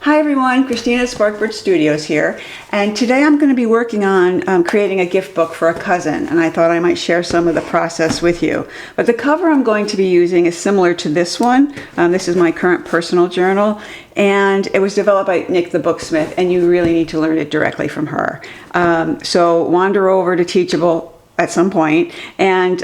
Hi everyone, Christina at Sparkbird Studios here, and today I'm going to be working on creating a gift book for a cousin, and I thought I might share some of the process with you. But the cover I'm going to be using is similar to this one. This is my current personal journal, and it was developed by Nick the Booksmith, and you really need to learn it directly from her. So wander over to Teachable at some point and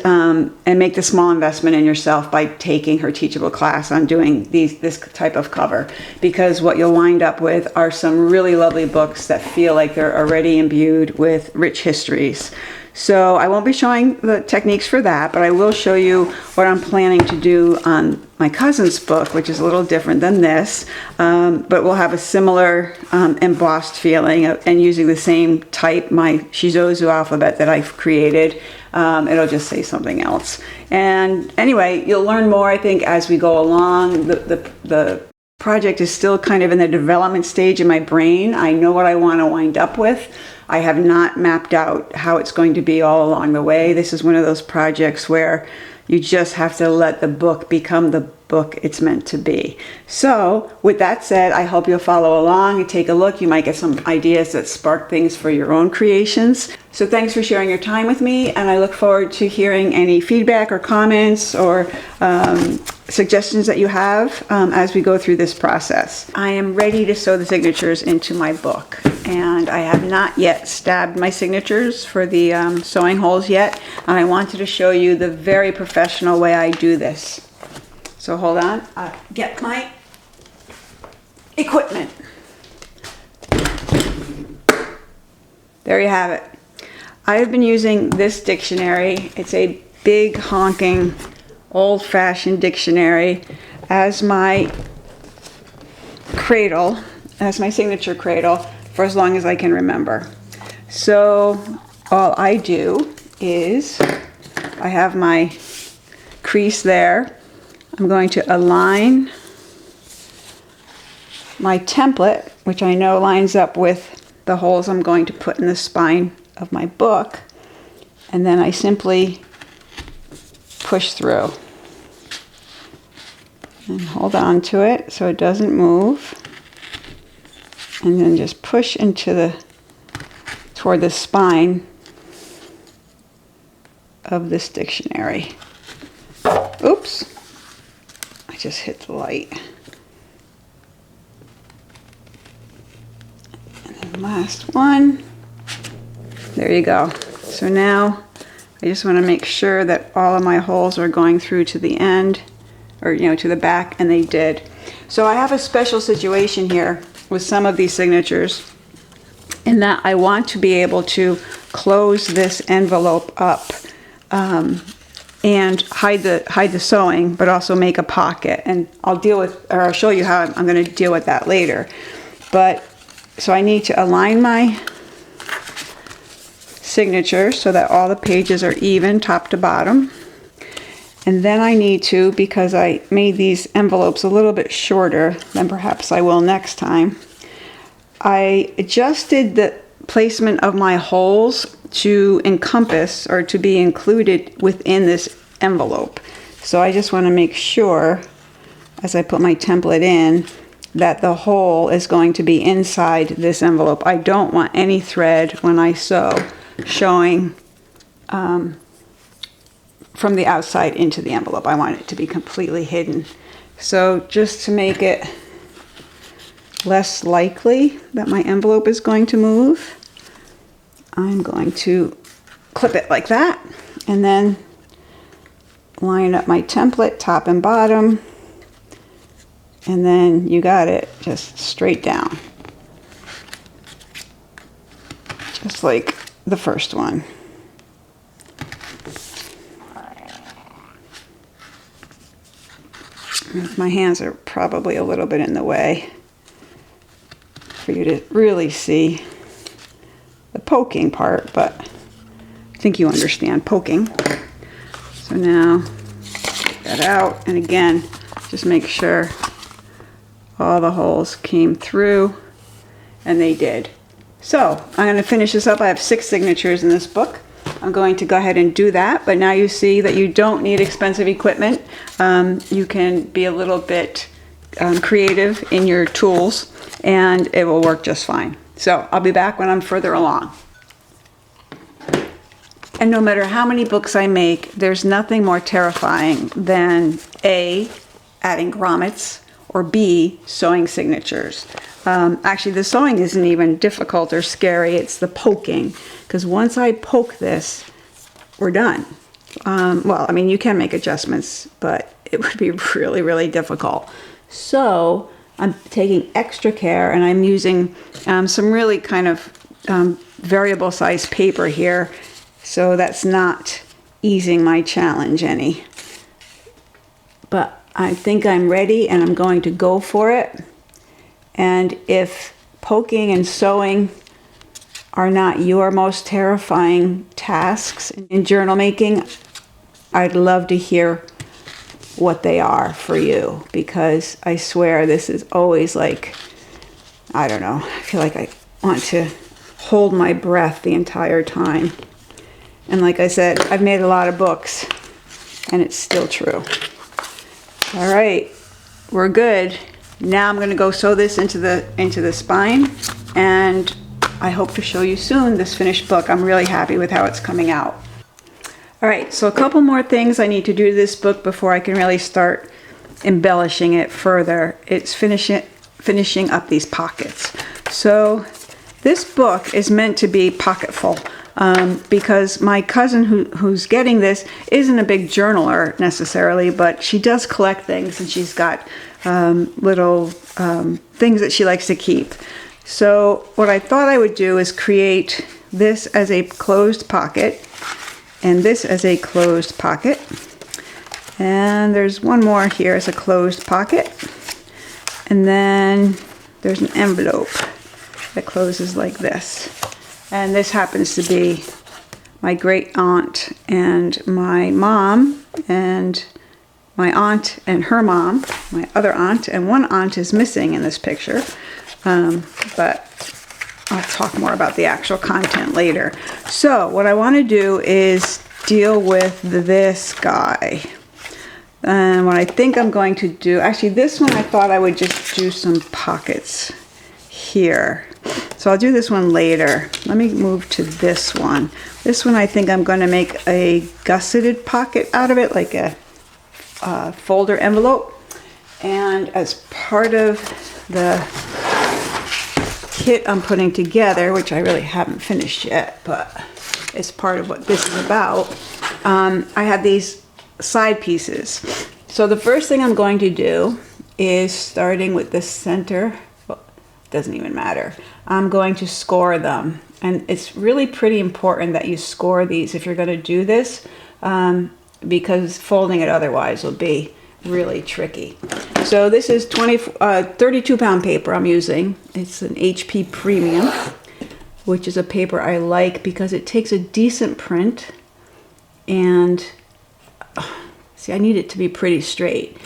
make the small investment in yourself by taking her Teachable class on doing this type of cover, because what you'll wind up with are some really lovely books that feel like they're already imbued with rich histories. So I won't be showing the techniques for that, but I will show you what I'm planning to do on my cousin's book, which is a little different than this, but we'll have a similar embossed feeling and using the same type, my Shizozu alphabet that I've created. It'll just say something else. And anyway, you'll learn more, I think, as we go along. The project is still kind of in the development stage in my brain. I know what I want to wind up with. I have not mapped out how it's going to be all along the way. This is one of those projects where you just have to let the book become the book it's meant to be. So with that said, I hope you'll follow along and take a look. You might get some ideas that spark things for your own creations. So thanks for sharing your time with me, and I look forward to hearing any feedback or comments or suggestions that you have as we go through this process. I am ready to sew the signatures into my book, and I have not yet stabbed my signatures for the sewing holes yet, and I wanted to show you the very professional way I do this. So hold on, I'll get my equipment. There you have it. I have been using this dictionary. It's a big honking old-fashioned dictionary as my cradle, as my signature cradle for as long as I can remember. So all I do is I have my crease there. I'm going to align my template, which I know lines up with the holes I'm going to put in the spine of my book, and then I simply push through and hold on to it so it doesn't move, and then just push into toward the spine of this dictionary. Oops, I just hit the light. And then last one. There you go. So now I just want to make sure that all of my holes are going through to the end, or to the back, and they did. So I have a special situation here with some of these signatures in that I want to be able to close this envelope up and hide the sewing, but also make a pocket. And I'll show you how I'm going to deal with that later. But so I need to align my signature so that all the pages are even top to bottom. And then I need to, because I made these envelopes a little bit shorter than perhaps I will next time, I adjusted the placement of my holes to encompass or to be included within this envelope. So I just want to make sure as I put my template in that the hole is going to be inside this envelope. I don't want any thread when I sew showing from the outside into the envelope. I want it to be completely hidden. So just to make it less likely that my envelope is going to move, I'm going to clip it like that, and then line up my template top and bottom, and then you got it, just straight down, just like the first one. My hands are probably a little bit in the way for you to really see the poking part, but I think you understand poking. So now take that out, and again, just make sure all the holes came through, and they did. So I'm going to finish this up. I have 6 signatures in this book. I'm going to go ahead and do that, but now you see that you don't need expensive equipment. You can be a little bit creative in your tools, and it will work just fine. So I'll be back when I'm further along. And no matter how many books I make, there's nothing more terrifying than A, adding grommets, or B, sewing signatures. Actually, the sewing isn't even difficult or scary, it's the poking. Because once I poke this, we're done. Well, I mean, you can make adjustments, but it would be really, really difficult. So I'm taking extra care, and I'm using some really kind of variable size paper here. So that's not easing my challenge any. But I think I'm ready, and I'm going to go for it. And if poking and sewing are not your most terrifying tasks in journal making, I'd love to hear what they are for you, because I swear this is always like, I don't know, I feel like I want to hold my breath the entire time. And like I said, I've made a lot of books, and it's still true. All right, we're good. Now I'm going to go sew this into the spine, and I hope to show you soon this finished book. I'm really happy with how it's coming out. All right, so a couple more things I need to do to this book before I can really start embellishing it further. It's finishing up these pockets. So this book is meant to be pocketful. Because my cousin who's getting this isn't a big journaler necessarily, but she does collect things, and she's got little things that she likes to keep. So what I thought I would do is create this as a closed pocket, and this as a closed pocket, and there's one more here as a closed pocket, and then there's an envelope that closes like this. And this happens to be my great aunt and my mom, and my aunt and her mom, my other aunt, and one aunt is missing in this picture. But I'll talk more about the actual content later. So what I want to do is deal with this guy. And what I think I'm going to do, actually this one I thought I would just do some pockets here. So I'll do this one later. Let me move to this one. This one I think I'm going to make a gusseted pocket out of it, like a folder envelope. And as part of the kit I'm putting together, which I really haven't finished yet, but it's part of what this is about, I have these side pieces. So the first thing I'm going to do is, starting with the center, doesn't even matter, I'm going to score them. And it's really pretty important that you score these if you're going to do this, because folding it otherwise will be really tricky. So this is 32 pound paper I'm using. It's an HP Premium, which is a paper I like because it takes a decent print, and see, I need it to be pretty straight.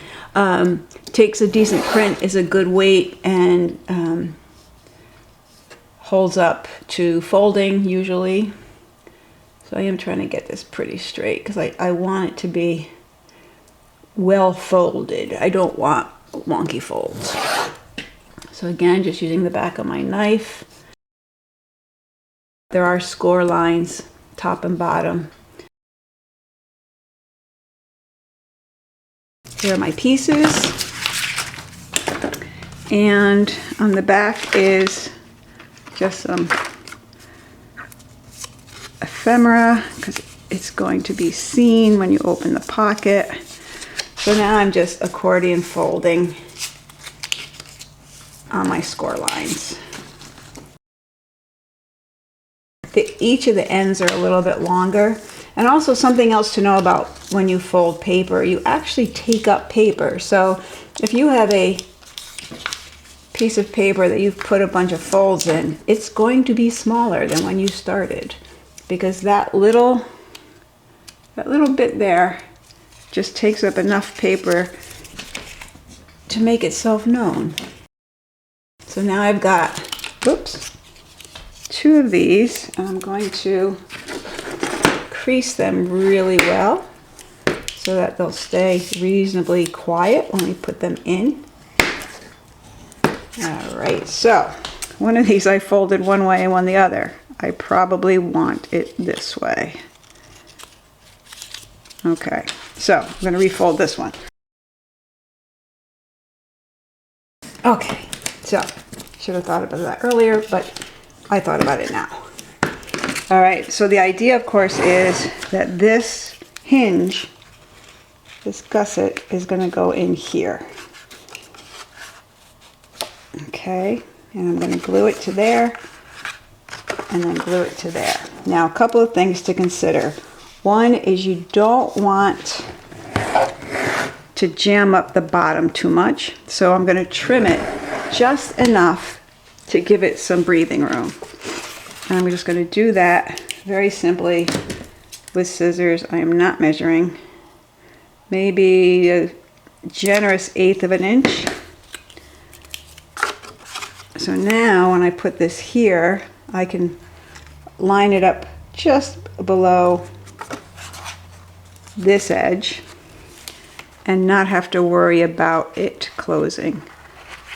Takes a decent print, is a good weight, and holds up to folding usually. So I am trying to get this pretty straight because I want it to be well folded. I don't want wonky folds. So again, just using the back of my knife. There are score lines, top and bottom. Here are my pieces. And on the back is just some ephemera, because it's going to be seen when you open the pocket. So now I'm just accordion folding on my score lines. Each of the ends are a little bit longer. And also something else to know about when you fold paper, you actually take up paper. So if you have a piece of paper that you've put a bunch of folds in, it's going to be smaller than when you started, because that little bit there just takes up enough paper to make itself known. So now I've got, whoops, 2 of these, and I'm going to crease them really well so that they'll stay reasonably quiet when we put them in. All right, so one of these I folded one way and one the other. I probably want it this way. Okay, so I'm going to refold this one. Okay, so should have thought about that earlier, but I thought about it now. All right, so the idea, of course, is that this hinge, this gusset, is going to go in here. Okay, and I'm going to glue it to there, and then glue it to there. Now, a couple of things to consider. One is you don't want to jam up the bottom too much, so I'm going to trim it just enough to give it some breathing room. And I'm just going to do that very simply with scissors. I am not measuring. Maybe a generous 1/8 of an inch. So now when I put this here, I can line it up just below this edge and not have to worry about it closing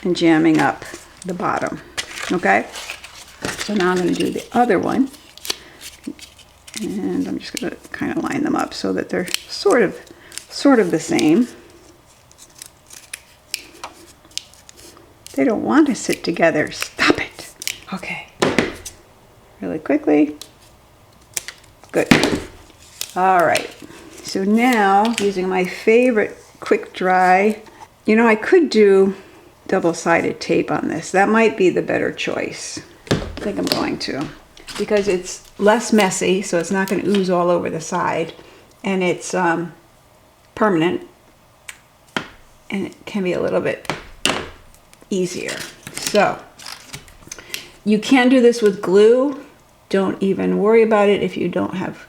and jamming up the bottom. Okay? So now I'm going to do the other one, and I'm just going to kind of line them up so that they're sort of the same. They don't want to sit together. Stop it. Okay. Really quickly. Good. All right. So now, using my favorite quick dry, you know, I could do double-sided tape on this. That might be the better choice. I think I'm going to, because it's less messy, so it's not going to ooze all over the side, and it's permanent, and it can be a little bit easier. So you can do this with glue. Don't even worry about it if you don't have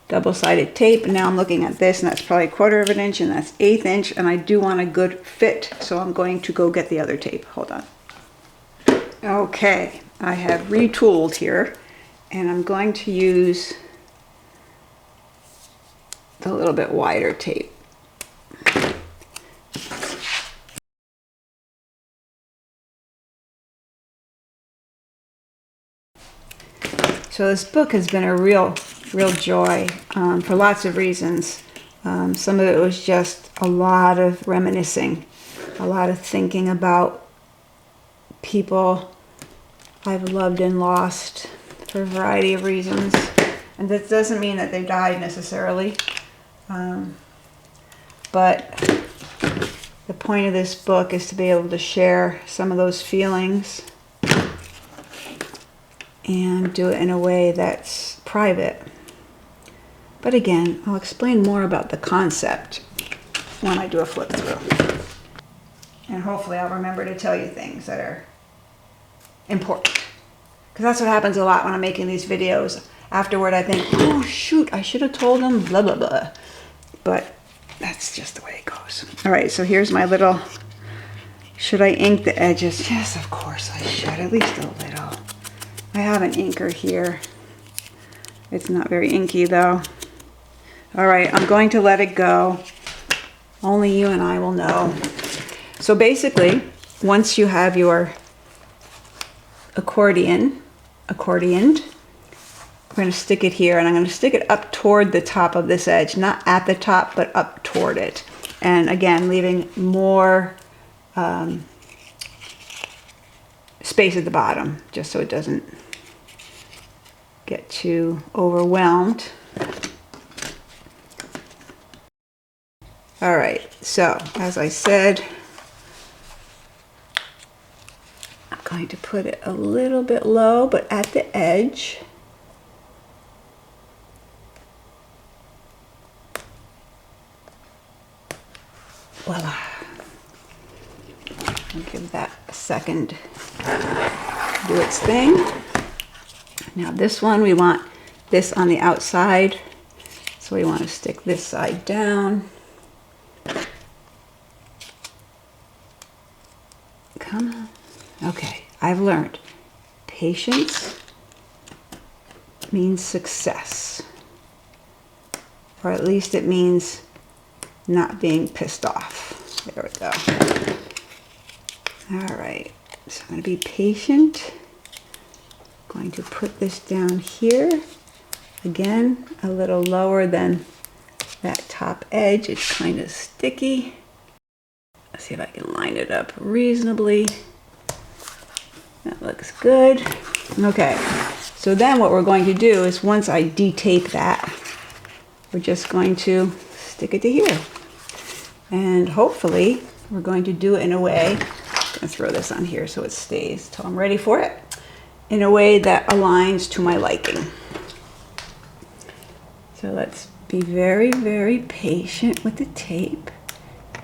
double-sided tape. And now I'm looking at this, and that's probably 1/4 of an inch, and that's 1/8 inch, and I do want a good fit, so I'm going to go get the other tape. Hold on. Okay, I have retooled here, and I'm going to use the little bit wider tape. So this book has been a real joy for lots of reasons. Some of it was just a lot of reminiscing, a lot of thinking about people I've loved and lost for a variety of reasons. And that doesn't mean that they died necessarily. But the point of this book is to be able to share some of those feelings and do it in a way that's private. But again, I'll explain more about the concept when I do a flip through. And hopefully I'll remember to tell you things that are important. Because that's what happens a lot when I'm making these videos. Afterward I think, oh shoot, I should have told them blah blah blah. But that's just the way it goes. Alright, so here's my little, should I ink the edges? Yes, of course I should, at least a little. I have an inker here. It's not very inky though. Alright, I'm going to let it go. Only you and I will know. So basically, once you have your accordioned, I'm going to stick it here, and I'm going to stick it up toward the top of this edge, not at the top, but up toward it. And again, leaving more space at the bottom, just so it doesn't get too overwhelmed. All right, so as I said, I'm going to put it a little bit low, but at the edge. Voila. I'll give that a second to do its thing. Now this one, we want this on the outside, so we want to stick this side down. Come on. Okay, I've learned patience means success, or at least it means not being pissed off. There we go. All right, So I'm going to be patient. I'm going to put this down here. Again, a little lower than that top edge. It's kind of sticky. Let's see if I can line it up reasonably. That looks good. Okay, so then what we're going to do is once I de-tape that, we're just going to stick it to here. And hopefully we're going to do it in a way, I'm going to throw this on here so it stays till I'm ready for it, in a way that aligns to my liking. So let's be very, very patient with the tape.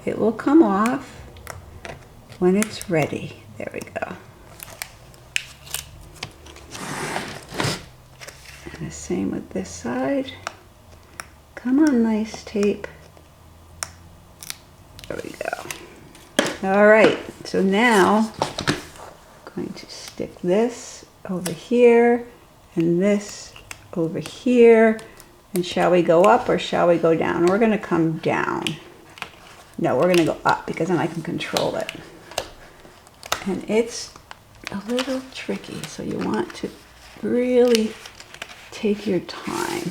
It will come off when it's ready. There we go. And the same with this side. Come on, nice tape. There we go. All right, so now I'm going to stick this over here and this over here. And shall we go up or shall we go down? We're going to come down. No, we're going to go up because then I can control it. And it's a little tricky, so you want to really take your time.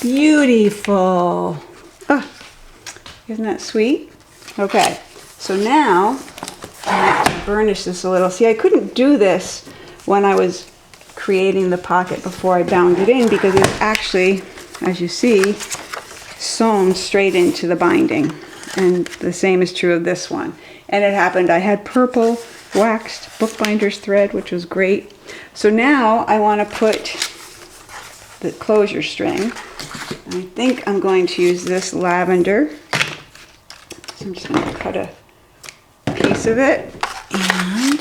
Beautiful. Oh, isn't that sweet? Okay, so now I have to burnish this a little. See, I couldn't do this when I was creating the pocket before I bound it in because it's actually, as you see, sewn straight into the binding. And the same is true of this one. And it happened, I had purple waxed bookbinder's thread, which was great. So now I want to put the closure string. I think I'm going to use this lavender. So I'm just going to cut a piece of it. And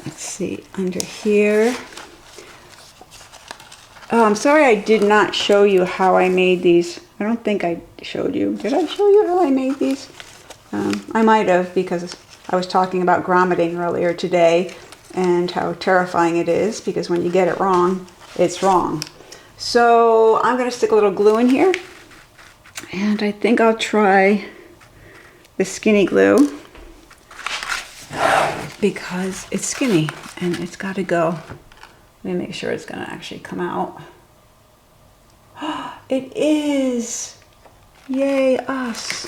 let's see, under here. Oh, I'm sorry I did not show you how I made these. I don't think I showed you. Did I show you how I made these? I might have, because I was talking about grommeting earlier today and how terrifying it is because when you get it wrong, it's wrong. So I'm going to stick a little glue in here, and I think I'll try the skinny glue because it's skinny and it's got to go. Let me make sure it's going to actually come out. It is! Yay us!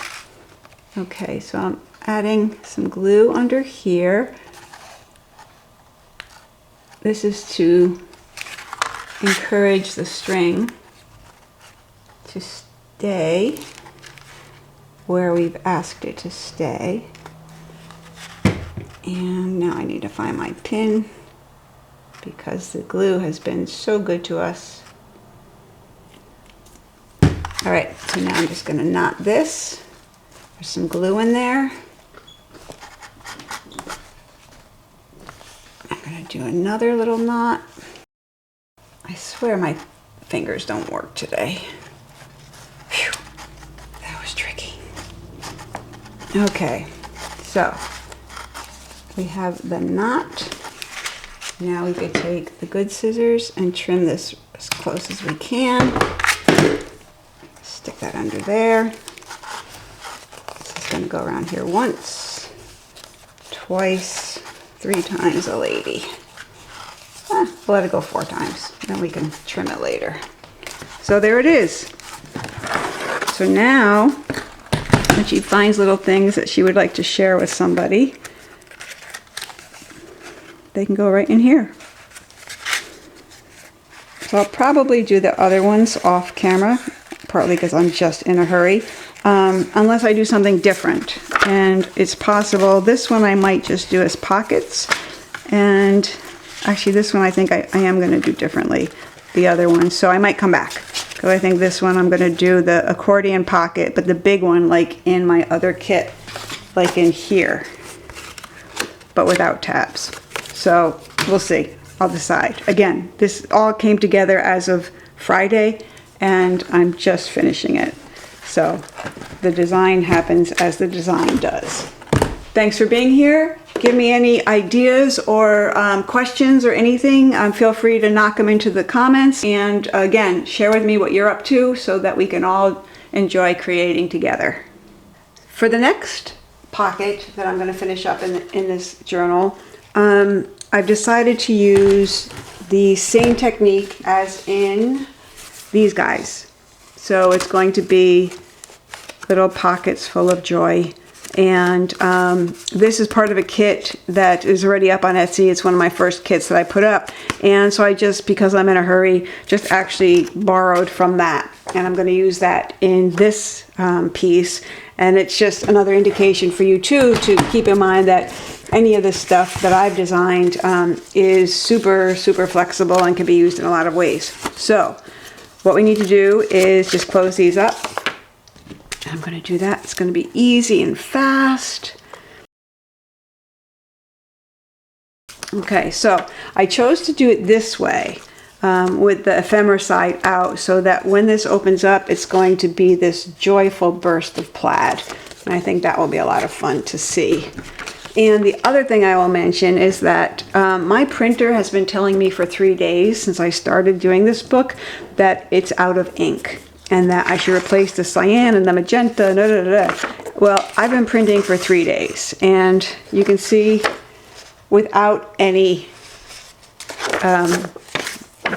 Okay, so I'm adding some glue under here. This is to encourage the string to stay where we've asked it to stay. And now I need to find my pin because the glue has been so good to us. All right, so now I'm just going to knot this. There's some glue in there. I'm going to do another little knot. I swear my fingers don't work today. Phew, that was tricky. Okay, so we have the knot. Now we could take the good scissors and trim this as close as we can. Stick that under there. This is going to go around here once, twice, 3 times a lady. We'll let it go 4 times, then we can trim it later. So there it is. So now, when she finds little things that she would like to share with somebody, they can go right in here. So I'll probably do the other ones off camera, partly because I'm just in a hurry, unless I do something different. And it's possible, this one I might just do as pockets, and actually this one I think I am going to do differently, the other one. So I might come back, because I think this one I'm going to do the accordion pocket, but the big one like in my other kit, like in here, but without tabs. So we'll see. I'll decide. Again, this all came together as of Friday, and I'm just finishing it. So the design happens as the design does. Thanks for being here. Give me any ideas or questions or anything. Feel free to knock them into the comments. And again, share with me what you're up to so that we can all enjoy creating together. For the next pocket that I'm going to finish up in this journal, I've decided to use the same technique as in these guys. So it's going to be little pockets full of joy. And this is part of a kit that is already up on Etsy. It's one of my first kits that I put up. And so I just, because I'm in a hurry, just actually borrowed from that. And I'm going to use that in this piece. And it's just another indication for you too, to keep in mind that any of this stuff that I've designed is super, super flexible and can be used in a lot of ways. So what we need to do is just close these up. I'm going to do that. It's going to be easy and fast. Okay, so I chose to do it this way with the ephemera side out, so that when this opens up, it's going to be this joyful burst of plaid. And I think that will be a lot of fun to see. And the other thing I will mention is that my printer has been telling me for 3 days since I started doing this book that it's out of ink, and that I should replace the cyan and the magenta. Well, I've been printing for 3 days, and you can see without any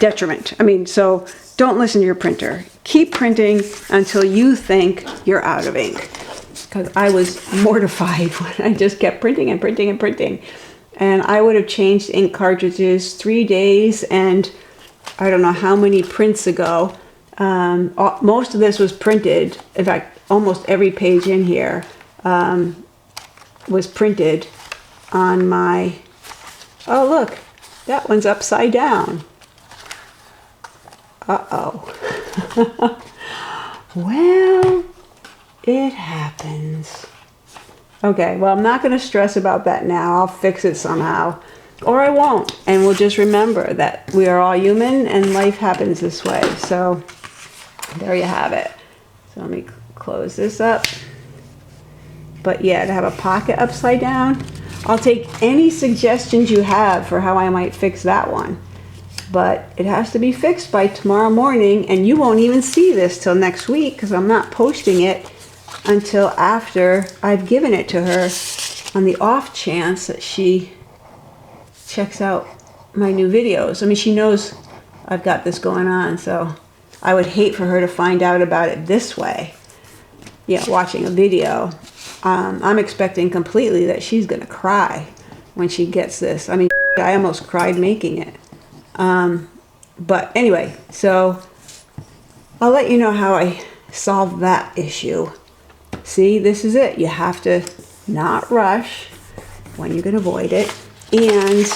detriment. I mean, so don't listen to your printer. Keep printing until you think you're out of ink. Because I was mortified when I just kept printing and printing and printing. And I would have changed ink cartridges 3 days, and I don't know how many prints ago. Most of this was printed. In fact, almost every page in here was printed on my, oh look, that one's upside down. Uh-oh. Well, it happens. Okay, well, I'm not going to stress about that now. I'll fix it somehow. Or I won't. And we'll just remember that we are all human and life happens this way. So there you have it. So let me close this up. But yeah, to have a pocket upside down, I'll take any suggestions you have for how I might fix that one. But it has to be fixed by tomorrow morning, and you won't even see this till next week because I'm not posting it until after I've given it to her, on the off chance that she checks out my new videos. I mean, she knows I've got this going on, so I would hate for her to find out about it this way. Yeah, watching a video. I'm expecting completely that she's gonna cry when she gets this. I mean, I almost cried making it. But anyway, so I'll let you know how I solved that issue. See, this is it. You have to not rush when you can avoid it, and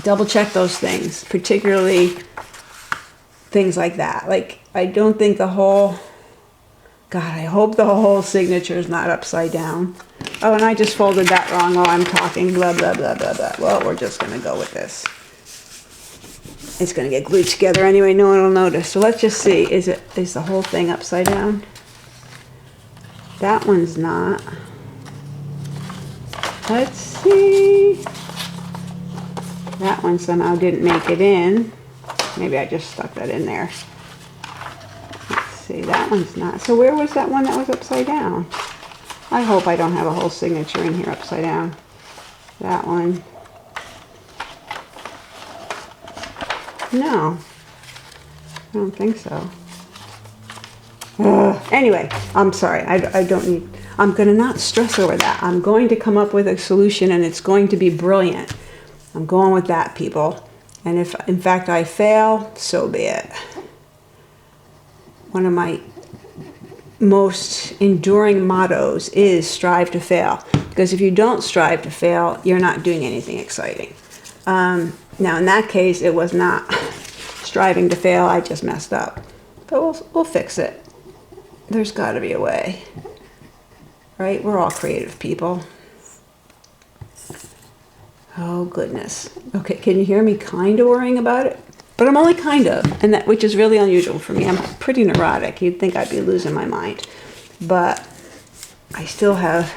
double check those things, particularly things like that. Like, I don't think the whole, God, I hope the whole signature is not upside down. Oh, and I just folded that wrong while I'm talking, blah, blah, blah, blah, blah. Well, we're just going to go with this. It's going to get glued together anyway. No one will notice. So let's just see. Is the whole thing upside down? That one's not. Let's see. That one somehow didn't make it in. Maybe I just stuck that in there. Let's see. That one's not. So where was that one that was upside down? I hope I don't have a whole signature in here upside down. That one. No, I don't think so. Anyway, I'm sorry. I don't need, I'm going to not stress over that. I'm going to come up with a solution, and it's going to be brilliant. I'm going with that, people. And if, in fact, I fail, so be it. One of my most enduring mottos is strive to fail. Because if you don't strive to fail, you're not doing anything exciting. Now, in that case, it was not striving to fail. I just messed up. But we'll fix it. There's got to be a way. Right? We're all creative people. Oh, goodness. Okay, can you hear me kind of worrying about it? But I'm only kind of, and that, which is really unusual for me. I'm pretty neurotic. You'd think I'd be losing my mind. But I still have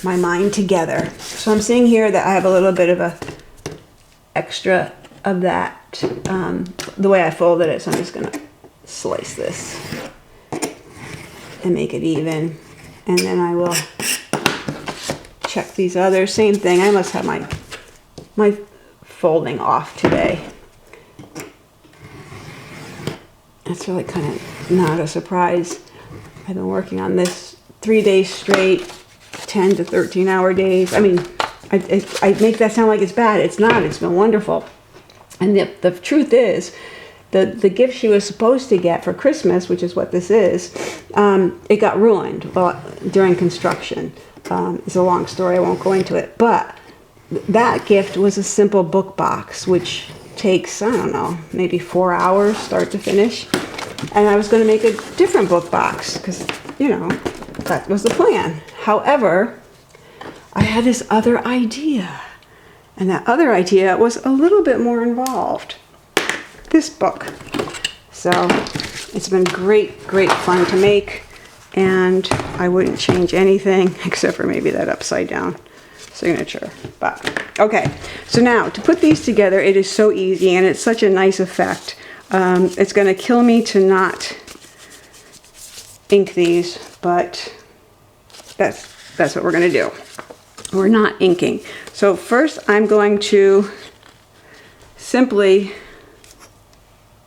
my mind together. So I'm seeing here that I have a little bit of a extra of that, the way I folded it. So I'm just going to slice this and make it even. And then I will check these others. Same thing. I must have my folding off today. It's really kind of not a surprise. I've been working on this 3 days straight, 10 to 13 hour days. I mean, I make that sound like it's bad. It's not. It's been wonderful. And the truth is, the gift she was supposed to get for Christmas, which is what this is, it got ruined during construction. It's a long story. I won't go into it. But that gift was a simple book box, which takes, I don't know, maybe 4 hours start to finish. And I was going to make a different book box because, you know, that was the plan. However, I had this other idea. And that other idea was a little bit more involved. This book. So it's been great fun to make. And I wouldn't change anything except for maybe that upside down signature. But okay, so now to put these together, it is so easy and it's such a nice effect. It's going to kill me to not ink these, but that's what we're going to do. We're not inking. So first I'm going to simply,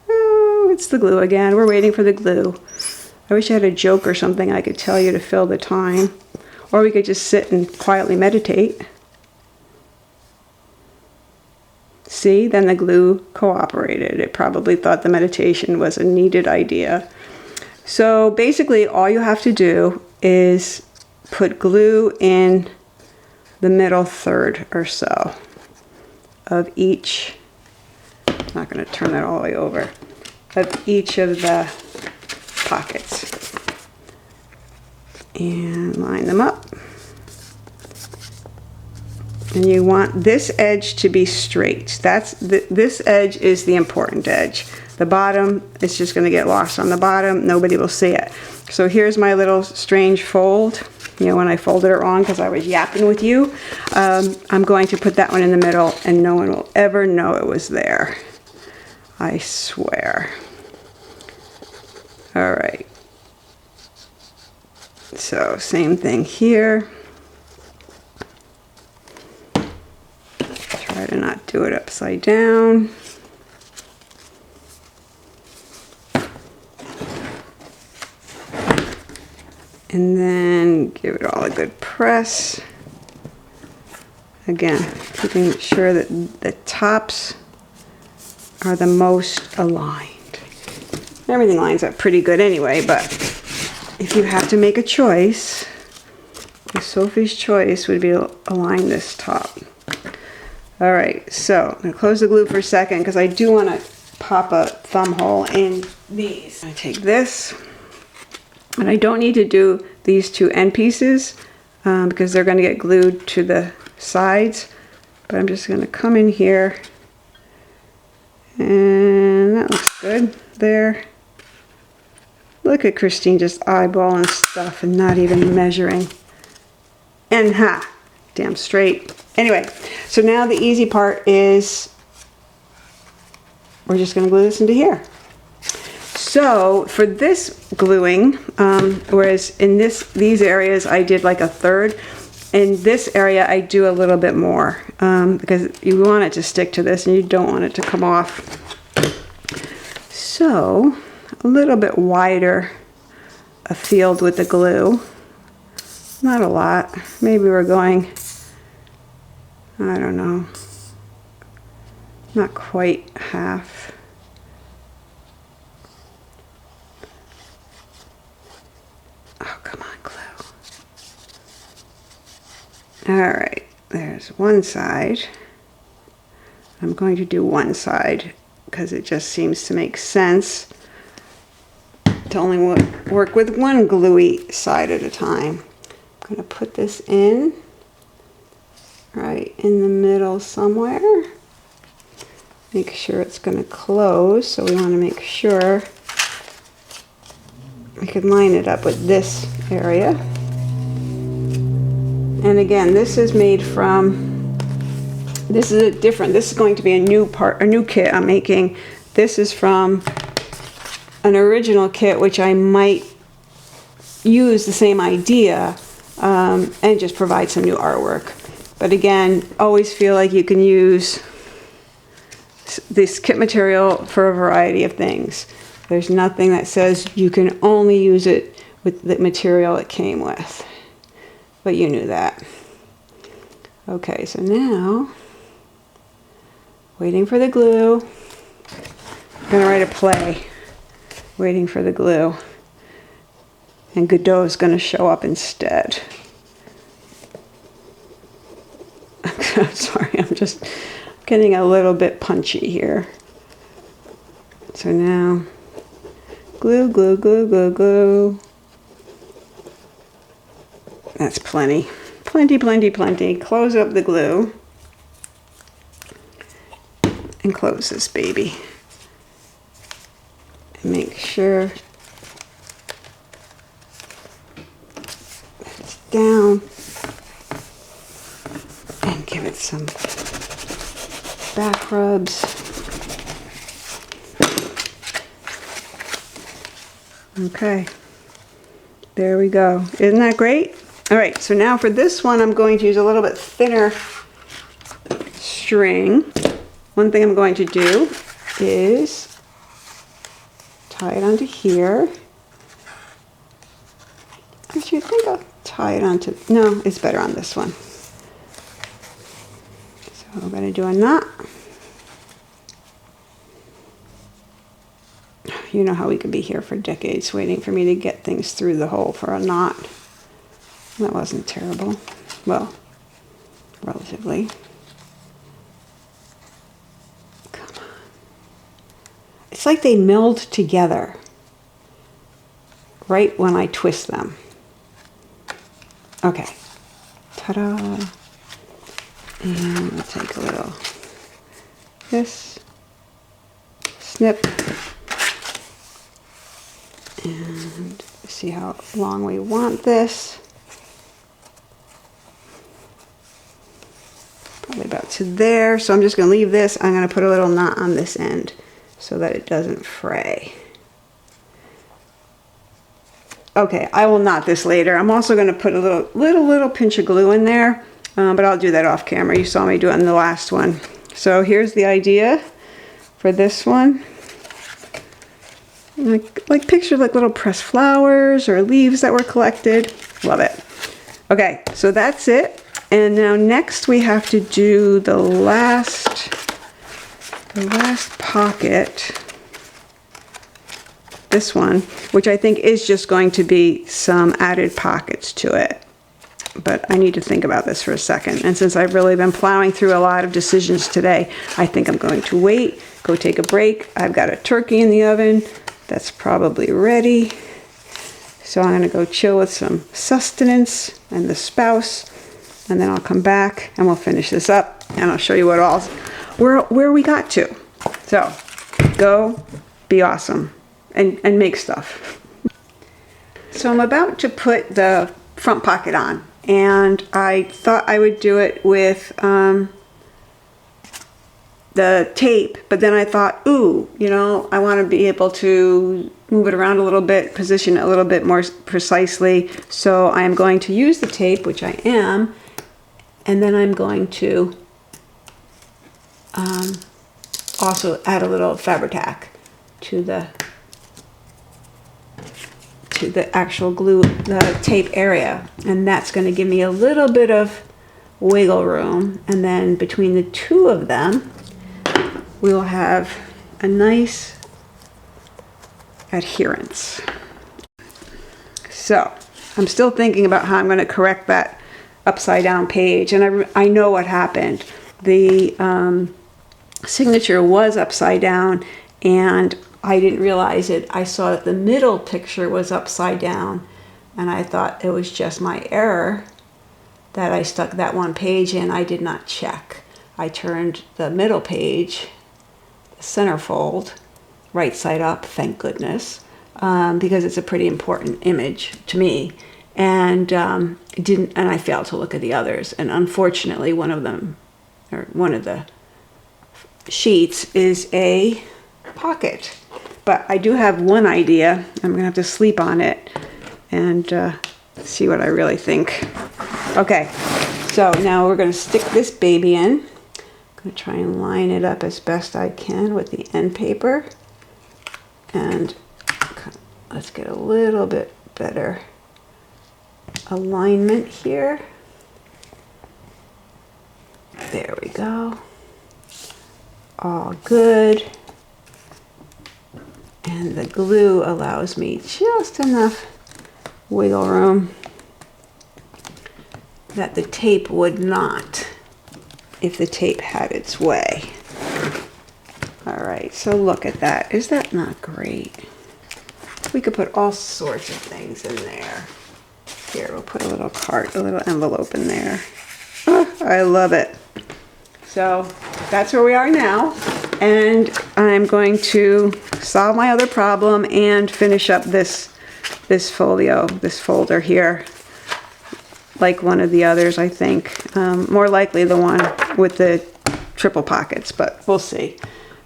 oh, it's the glue again. We're waiting for the glue. I wish I had a joke or something I could tell you to fill the time. Or we could just sit and quietly meditate. See, then the glue cooperated. It probably thought the meditation was a needed idea. So basically all you have to do is put glue in the middle third or so of each, I'm not going to turn that all the way over, of each of the pockets. And line them up. And you want this edge to be straight. This edge is the important edge. The bottom is just going to get lost on the bottom. Nobody will see it. So here's my little strange fold. You know, when I folded it wrong because I was yapping with you. I'm going to put that one in the middle and no one will ever know it was there. I swear. All right. So same thing here. Try to not do it upside down. And then give it all a good press. Again, making sure that the tops are the most aligned. Everything lines up pretty good anyway, but if you have to make a choice, Sophie's choice would be to align this top. All right, so I'm gonna close the glue for a second because I do want to pop a thumb hole in these. I take this, and I don't need to do these two end pieces because they're going to get glued to the sides, but I'm just going to come in here, and that looks good there. Look at Christine just eyeballing stuff and not even measuring. And ha, damn straight. Anyway, so now the easy part is we're just going to glue this into here. So for this gluing, whereas in these areas I did like a third, in this area I do a little bit more because you want it to stick to this and you don't want it to come off. So a little bit wider a field with the glue. Not a lot. Maybe we're going, I don't know, not quite half. Oh, come on, glue. All right, there's one side. I'm going to do one side because it just seems to make sense to only work with one gluey side at a time. I'm going to put this in right in the middle somewhere. Make sure it's going to close, so we want to make sure we can line it up with this area. And again, this is made from, this is going to be a new kit I'm making. This is from an original kit, which I might use the same idea and just provide some new artwork. But again, always feel like you can use this kit material for a variety of things. There's nothing that says you can only use it with the material it came with. But you knew that. Okay, so now, waiting for the glue. I'm gonna write a play, waiting for the glue. And Godot is gonna show up instead. I'm sorry, I'm just getting a little bit punchy here. So now, glue, glue, glue, glue, glue. That's plenty. Plenty, plenty, plenty. Close up the glue. And close this baby. And make sure it's down. And give it some back rubs. Okay. There we go. Isn't that great? All right, so now for this one, I'm going to use a little bit thinner string. One thing I'm going to do is tie it onto here. Actually, I think I'll tie it onto, no, it's better on this one. So I'm going to do a knot. You know how we could be here for decades waiting for me to get things through the hole for a knot. That wasn't terrible. Well, relatively. Come on. It's like they meld together right when I twist them. Okay. Ta-da. And we'll take a little this, snip, and see how long we want this. Probably about to there. So I'm just going to leave this. I'm going to put a little knot on this end so that it doesn't fray. Okay, I will knot this later. I'm also going to put a little pinch of glue in there, but I'll do that off camera. You saw me do it in the last one. So here's the idea for this one. Like picture like little pressed flowers or leaves that were collected. Love it. Okay, so that's it. And now next we have to do the last pocket. This one, which I think is just going to be some added pockets to it. But I need to think about this for a second. And since I've really been plowing through a lot of decisions today, I think I'm going to wait, go take a break. I've got a turkey in the oven that's probably ready. So I'm gonna go chill with some sustenance and the spouse, and then I'll come back and we'll finish this up and I'll show you what all, where we got to. So go be awesome and make stuff. So I'm about to put the front pocket on, and I thought I would do it with the tape, but then I thought, ooh, you know, I want to be able to move it around a little bit, position it a little bit more precisely. So I am going to use the tape, which I am, and then I'm going to also add a little Fabri-Tac to the actual glue, the tape area, and that's going to give me a little bit of wiggle room, and then between the two of them we'll have a nice adherence. So I'm still thinking about how I'm going to correct that upside down page, and I know what happened. The signature was upside down and I didn't realize it. I saw that the middle picture was upside down, and I thought it was just my error that I stuck that one page in. I did not check. I turned the middle page, the centerfold, right side up, thank goodness, because it's a pretty important image to me. And I failed to look at the others. And unfortunately, one of them, or one of the sheets, is a pocket. But I do have one idea. I'm gonna have to sleep on it and see what I really think. Okay, so now we're gonna stick this baby in. I'm gonna try and line it up as best I can with the end paper. And let's get a little bit better alignment here. There we go. All good. And the glue allows me just enough wiggle room that the tape would not if the tape had its way. All right, so look at that. Is that not great? We could put all sorts of things in there. Here, we'll put a little card, a little envelope in there. Oh, I love it. So that's where we are now. And I'm going to solve my other problem and finish up this folder here. Like one of the others, I think. More likely the one with the triple pockets, but we'll see.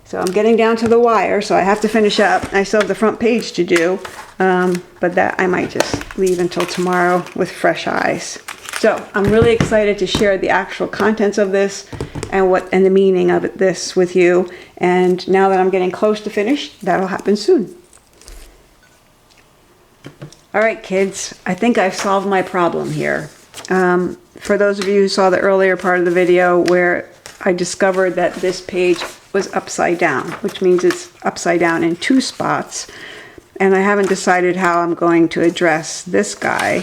So I'm getting down to the wire, so I have to finish up. I still have the front page to do, but that I might just leave until tomorrow with fresh eyes. So I'm really excited to share the actual contents of this and the meaning of this with you. And now that I'm getting close to finish, that'll happen soon. All right, kids, I think I've solved my problem here. For those of you who saw the earlier part of the video where I discovered that this page was upside down, which means it's upside down in 2 spots. And I haven't decided how I'm going to address this guy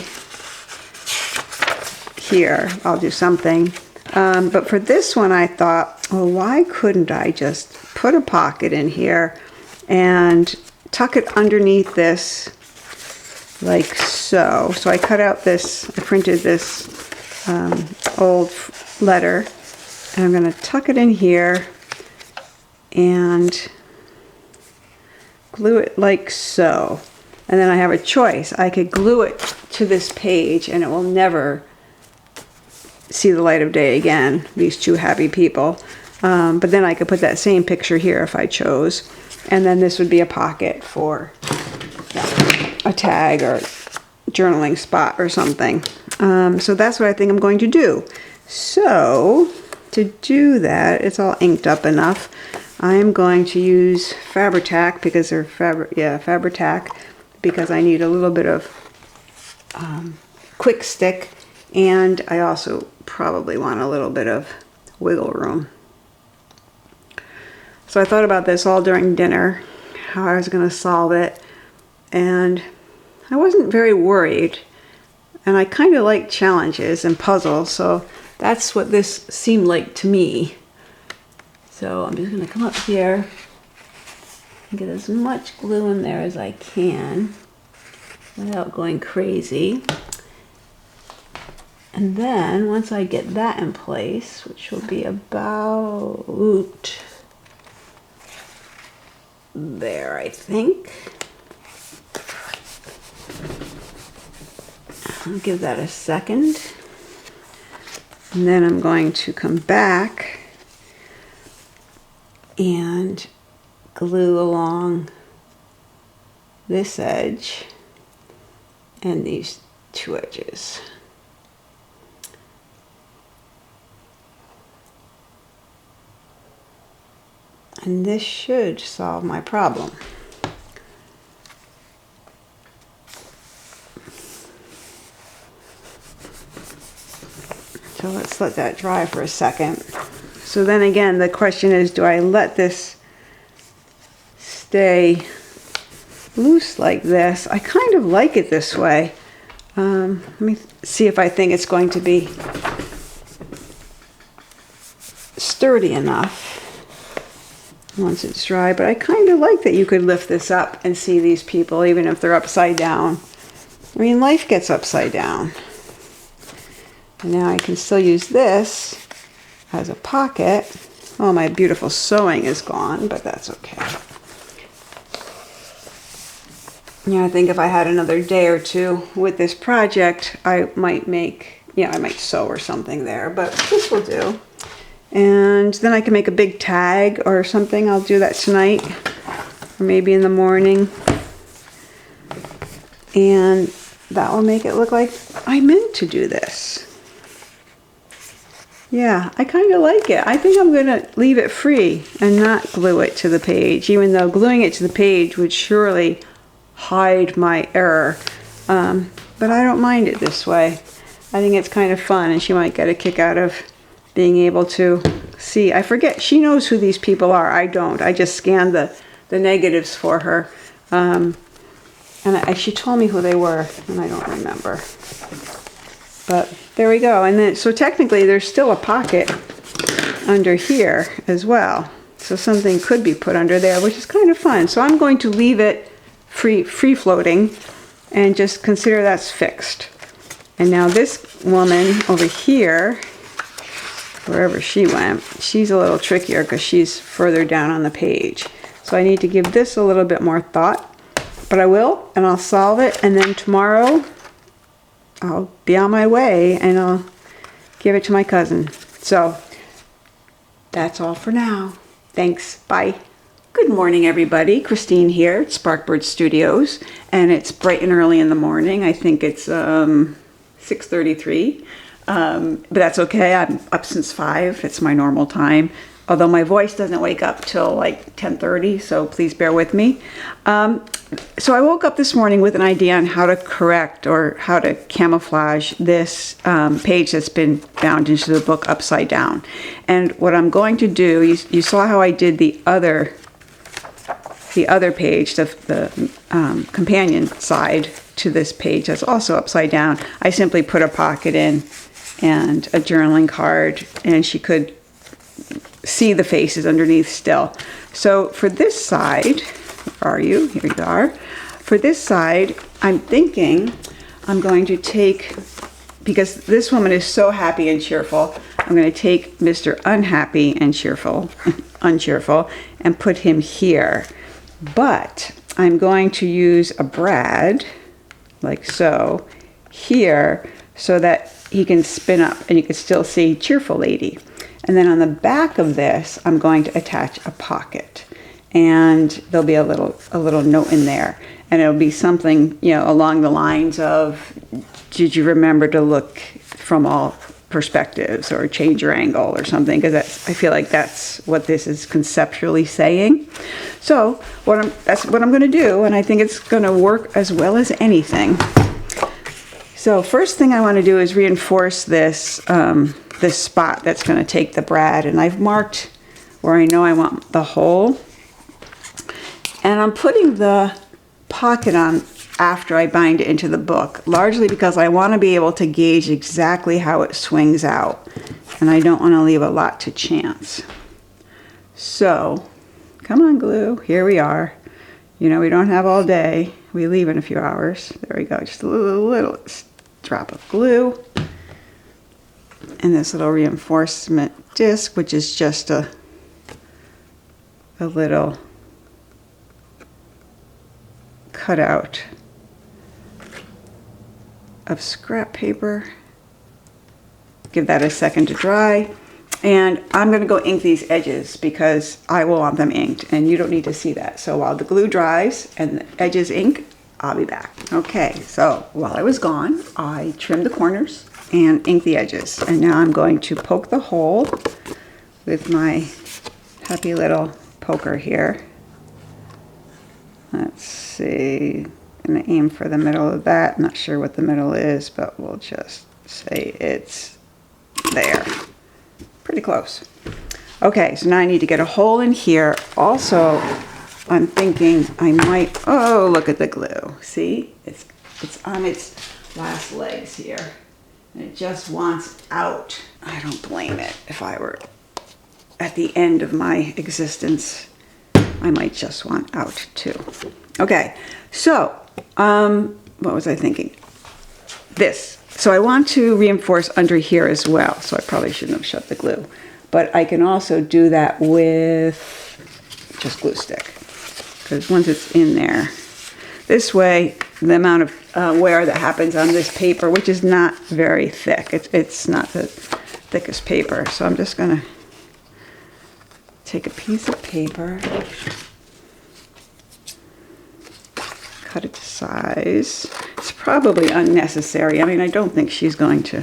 here. I'll do something. But for this one, I thought, well, why couldn't I just put a pocket in here and tuck it underneath this like so. So I cut out this, I printed this old letter, and I'm going to tuck it in here and glue it like so. And then I have a choice. I could glue it to this page and it will never see the light of day again, these 2 happy people. But then I could put that same picture here if I chose. And then this would be a pocket for a tag or journaling spot or something. So that's what I think I'm going to do. So to do that, it's all inked up enough. I am going to use Fabri-Tac because they're Fabri-Tac because I need a little bit of quick stick, and I also probably want a little bit of wiggle room. So I thought about this all during dinner, how I was going to solve it, and I wasn't very worried. And I kind of like challenges and puzzles, so that's what this seemed like to me. So I'm just going to come up here and get as much glue in there as I can without going crazy. And then once I get that in place, which will be about there, I think. I'll give that a second. And then I'm going to come back and glue along this edge and these 2 edges. And this should solve my problem. So let's let that dry for a second. So then again, the question is, do I let this stay loose like this? I kind of like it this way. Let me see if I think it's going to be sturdy enough once it's dry, but I kind of like that you could lift this up and see these people even if they're upside down. I mean, life gets upside down. And now I can still use this as a pocket. Oh, my beautiful sewing is gone, but that's okay. Yeah, I think if I had another day or 2 with this project, I might I might sew or something there, but this will do. And then I can make a big tag or something. I'll do that tonight. or maybe in the morning. And that will make it look like I meant to do this. Yeah, I kind of like it. I think I'm going to leave it free and not glue it to the page, even though gluing it to the page would surely hide my error. But I don't mind it this way. I think it's kind of fun, and she might get a kick out of being able to see. I forget, she knows who these people are. I don't. I just scanned the negatives for her. And she told me who they were, and I don't remember. But there we go. And then, so technically there's still a pocket under here as well. So something could be put under there, which is kind of fun. So I'm going to leave it free floating and just consider that's fixed. And now this woman over here, wherever she went, she's a little trickier because she's further down on the page. So I need to give this a little bit more thought, but I will, and I'll solve it. And then tomorrow I'll be on my way and I'll give it to my cousin. So that's all for now. Thanks. Bye. Good morning, everybody. Christine here at Sparkbird Studios, and it's bright and early in the morning. I think it's 6:33, but that's okay. I'm up since 5. It's my normal time, although my voice doesn't wake up till like 10:30, so please bear with me. So I woke up this morning with an idea on how to correct or how to camouflage this page that's been bound into the book upside down. And what I'm going to do, you saw how I did the other page, the companion side to this page that's also upside down. I simply put a pocket in and a journaling card, and she could see the faces underneath still. So for this side, where are you? Here you are. For this side, I'm thinking I'm going to take, because this woman is so happy and cheerful, I'm going to take Mr. Unhappy and uncheerful, and put him here. But I'm going to use a brad, like so, here, so that he can spin up and you can still see cheerful lady. And then on the back of this, I'm going to attach a pocket, and there'll be a little note in there, and it'll be something, you know, along the lines of, did you remember to look from all perspectives, or change your angle, or something, because I feel like that's what this is conceptually saying. So that's what I'm going to do, and I think it's going to work as well as anything. So first thing I want to do is reinforce this this spot that's going to take the brad, and I've marked where I know I want the hole, and I'm putting the pocket on after I bind it into the book, largely because I want to be able to gauge exactly how it swings out, and I don't want to leave a lot to chance. So come on, glue, here we are. You know, we don't have all day, we leave in a few hours. There we go, just a little drop of glue, and this little reinforcement disc, which is just a little cutout of scrap paper. Give that a second to dry, and I'm going to go ink these edges because I will want them inked, and you don't need to see that. So while the glue dries and the edges ink, I'll be back. Okay, so while I was gone, I trimmed the corners and inked the edges, and now I'm going to poke the hole with my happy little poker here. Let's see, I'm going to aim for the middle of that. Not sure what the middle is, but we'll just say it's there. Pretty close. Okay, so now I need to get a hole in here. Also, I'm thinking I might, oh, look at the glue. See, it's on its last legs here, and it just wants out. I don't blame it. If I were at the end of my existence, I might just want out too. Okay, so what was I thinking? This. So I want to reinforce under here as well, so I probably shouldn't have shut the glue. But I can also do that with just glue stick, because once it's in there, this way, the amount of wear that happens on this paper, which is not very thick, it's not the thickest paper, so I'm just going to take a piece of paper cut it to size. It's probably unnecessary. I mean, I don't think she's going to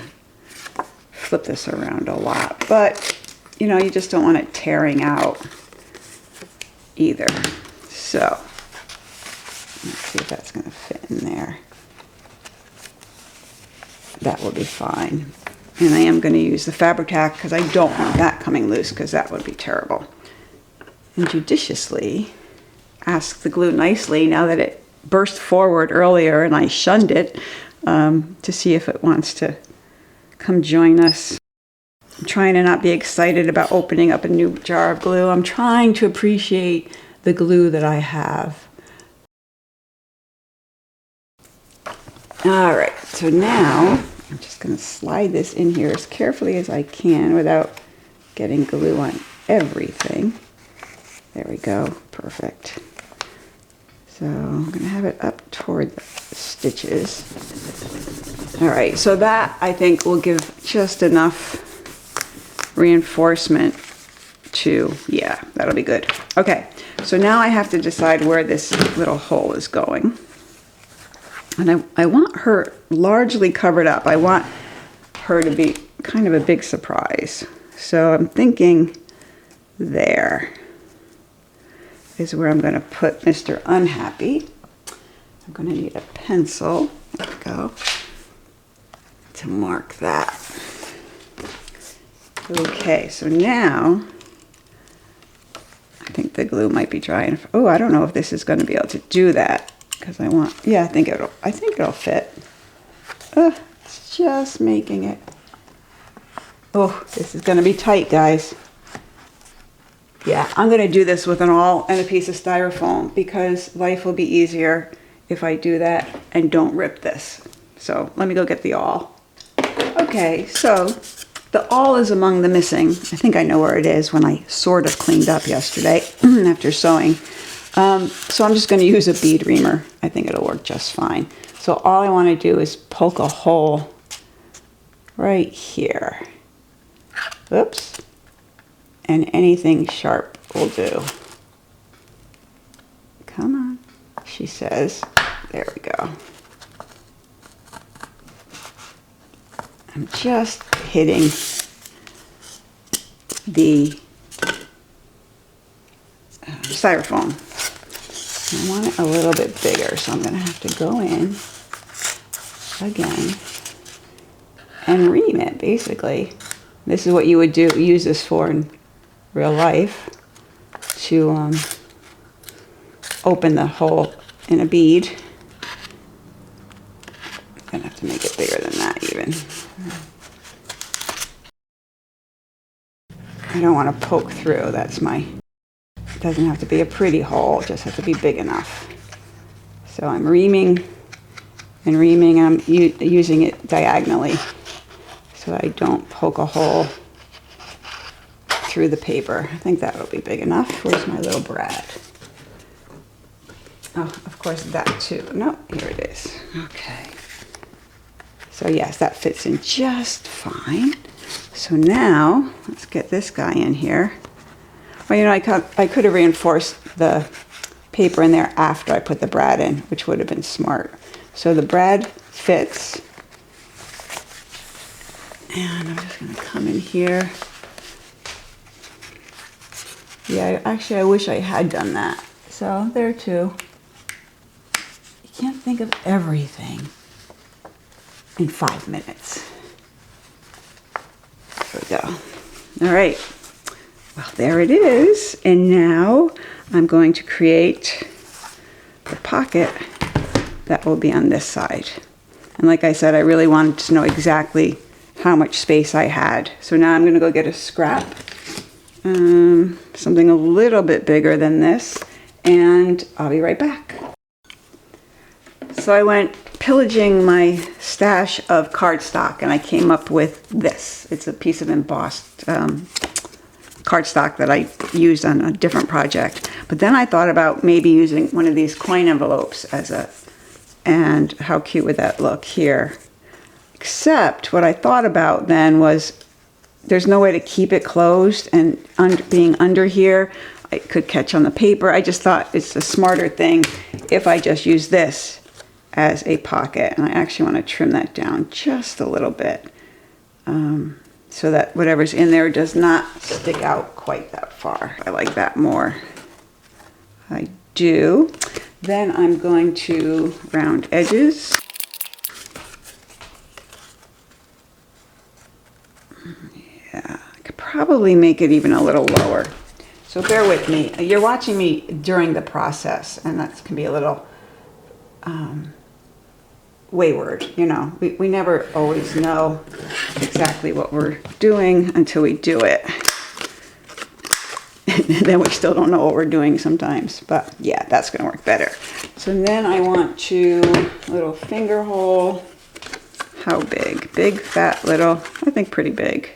flip this around a lot, but you know, you just don't want it tearing out either. So let's see if that's going to fit in there. That will be fine. And I am going to use the fabric tack because I don't want that coming loose, because that would be terrible. And judiciously ask the glue nicely, now that it burst forward earlier and I shunned it, to see if it wants to come join us. I'm trying to not be excited about opening up a new jar of glue. I'm trying to appreciate the glue that I have. All right, so now I'm just going to slide this in here as carefully as I can without getting glue on everything. There we go, perfect. So I'm going to have it up toward the stitches. All right, so that I think will give just enough reinforcement to, yeah, that'll be good. Okay, so now I have to decide where this little hole is going. And I want her largely covered up. I want her to be kind of a big surprise. So I'm thinking there is where I'm going to put Mr. Unhappy. I'm going to need a pencil, there we go, to mark that. Okay, so now I think the glue might be dry enough. Oh, I don't know if this is going to be able to do that. Because I want, yeah, I think it'll fit. It's just making it. Oh, this is going to be tight, guys. Yeah, I'm going to do this with an awl and a piece of styrofoam, because life will be easier if I do that and don't rip this. So let me go get the awl. Okay, so the awl is among the missing. I think I know where it is when I sort of cleaned up yesterday after sewing. So I'm just going to use a bead reamer. I think it'll work just fine. So all I want to do is poke a hole right here. Oops. And anything sharp will do. Come on, she says. There we go. I'm just hitting the styrofoam. I want it a little bit bigger, so I'm going to have to go in again and ream it, basically. This is what you would use this for in real life, to open the hole in a bead. I'm going to have to make it bigger than that even. I don't want to poke through, that's my... It doesn't have to be a pretty hole, it just has to be big enough. So I'm reaming and reaming, and I'm using it diagonally so I don't poke a hole through the paper. I think that'll be big enough. Where's my little brad? Oh, of course that too. No, here it is. Okay. So yes, that fits in just fine. So now, let's get this guy in here. Well, you know, I could have reinforced the paper in there after I put the brad in, which would have been smart. So the brad fits. And I'm just going to come in here. Yeah, actually, I wish I had done that. So there too. You can't think of everything in 5 minutes. There we go. All right. Well, there it is. And now I'm going to create the pocket that will be on this side. And like I said, I really wanted to know exactly how much space I had. So now I'm going to go get a scrap, something a little bit bigger than this, and I'll be right back. So I went pillaging my stash of cardstock, and I came up with this. It's a piece of embossed cardstock that I used on a different project. But then I thought about maybe using one of these coin envelopes as a, and how cute would that look here? Except what I thought about then was there's no way to keep it closed, and being under here, it could catch on the paper. I just thought it's a smarter thing if I just use this as a pocket. And I actually want to trim that down just a little bit so that whatever's in there does not stick out quite that far. I like that more. I do. Then I'm going to round edges. Yeah, I could probably make it even a little lower. So bear with me. You're watching me during the process, and that can be a little wayward, you know. We never always know exactly what we're doing until we do it. And then we still don't know what we're doing sometimes. But yeah, that's going to work better. So then I want to, little finger hole. How big? Big, fat, little? I think pretty big.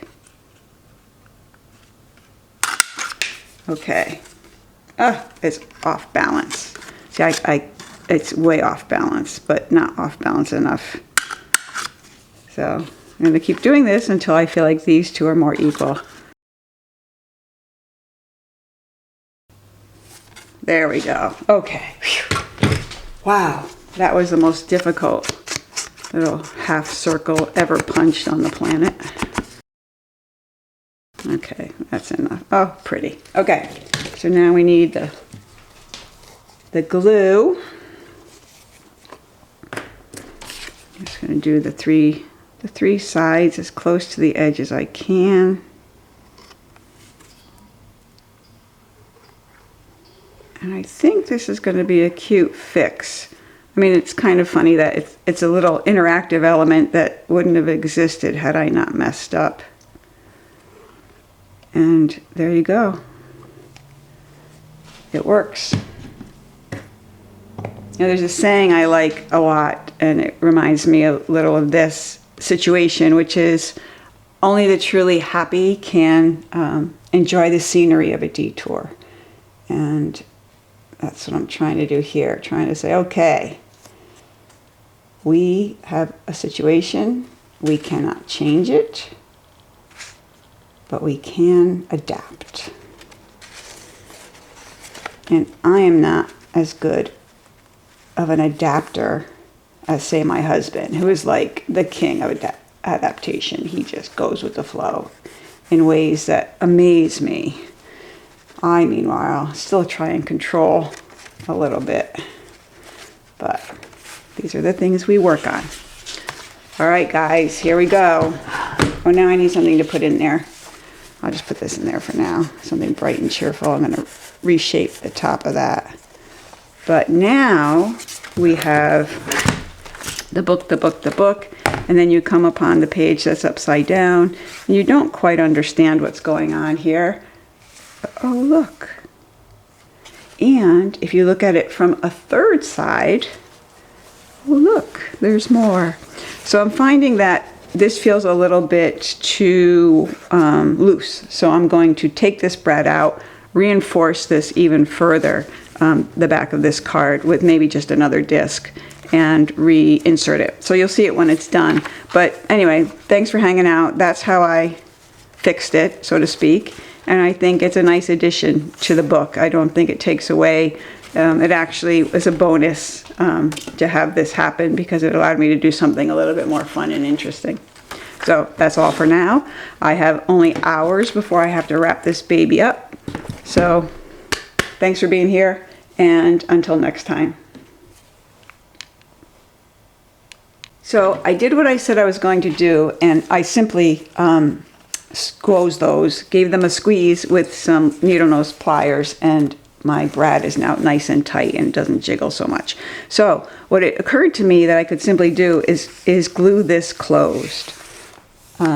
Okay. It's off balance. See, it's way off balance, but not off balance enough. So I'm going to keep doing this until I feel like these two are more equal. There we go. Okay. Whew. Wow. That was the most difficult little half circle ever punched on the planet. Okay, that's enough. Oh, pretty. Okay, so now we need the glue. I'm just going to do the three sides as close to the edge as I can. And I think this is going to be a cute fix. I mean, it's kind of funny that it's a little interactive element that wouldn't have existed had I not messed up. And there you go. It works. You know, there's a saying I like a lot, and it reminds me a little of this situation, which is only the truly happy can enjoy the scenery of a detour. And that's what I'm trying to do here. Trying to say, okay, we have a situation. We cannot change it, but we can adapt. And I am not as good of an adapter as, say, my husband, who is like the king of adaptation. He just goes with the flow in ways that amaze me. I, meanwhile, still try and control a little bit. But these are the things we work on. All right, guys, here we go. Oh, now I need something to put in there. I'll just put this in there for now. Something bright and cheerful. I'm going to reshape the top of that. But now we have the book, and then you come upon the page that's upside down, and you don't quite understand what's going on here. But, oh, look. And if you look at it from a third side, oh, look, there's more. So I'm finding that this feels a little bit too loose. So I'm going to take this brad out, reinforce this even further, the back of this card with maybe just another disc, and reinsert it. So you'll see it when it's done. But anyway, thanks for hanging out. That's how I fixed it, so to speak. And I think it's a nice addition to the book. I don't think it takes away. It actually was a bonus to have this happen because it allowed me to do something a little bit more fun and interesting. So that's all for now. I have only hours before I have to wrap this baby up. So thanks for being here, and until next time. So I did what I said I was going to do, and I simply squoze those, gave them a squeeze with some needle nose pliers, and my brad is now nice and tight and doesn't jiggle so much. So what it occurred to me that I could simply do is glue this closed.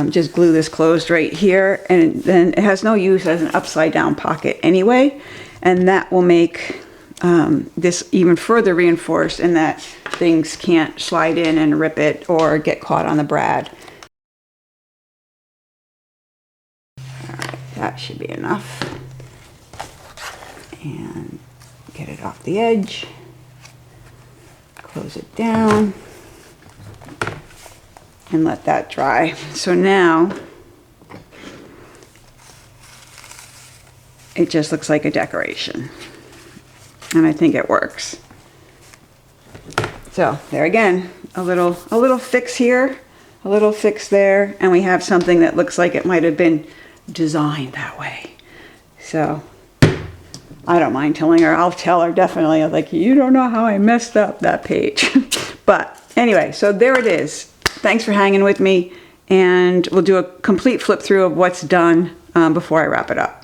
Just glue this closed right here, and then it has no use as an upside down pocket anyway, and that will make this even further reinforced in that things can't slide in and rip it or get caught on the brad. All right, that should be enough. And get it off the edge, close it down, and let that dry. So now it just looks like a decoration. And I think it works. So there again, a little fix here, a little fix there, and we have something that looks like it might have been designed that way. So I don't mind telling her. I'll tell her definitely. I'm like, you don't know how I messed up that page. But anyway, so there it is. Thanks for hanging with me, and we'll do a complete flip through of what's done before I wrap it up.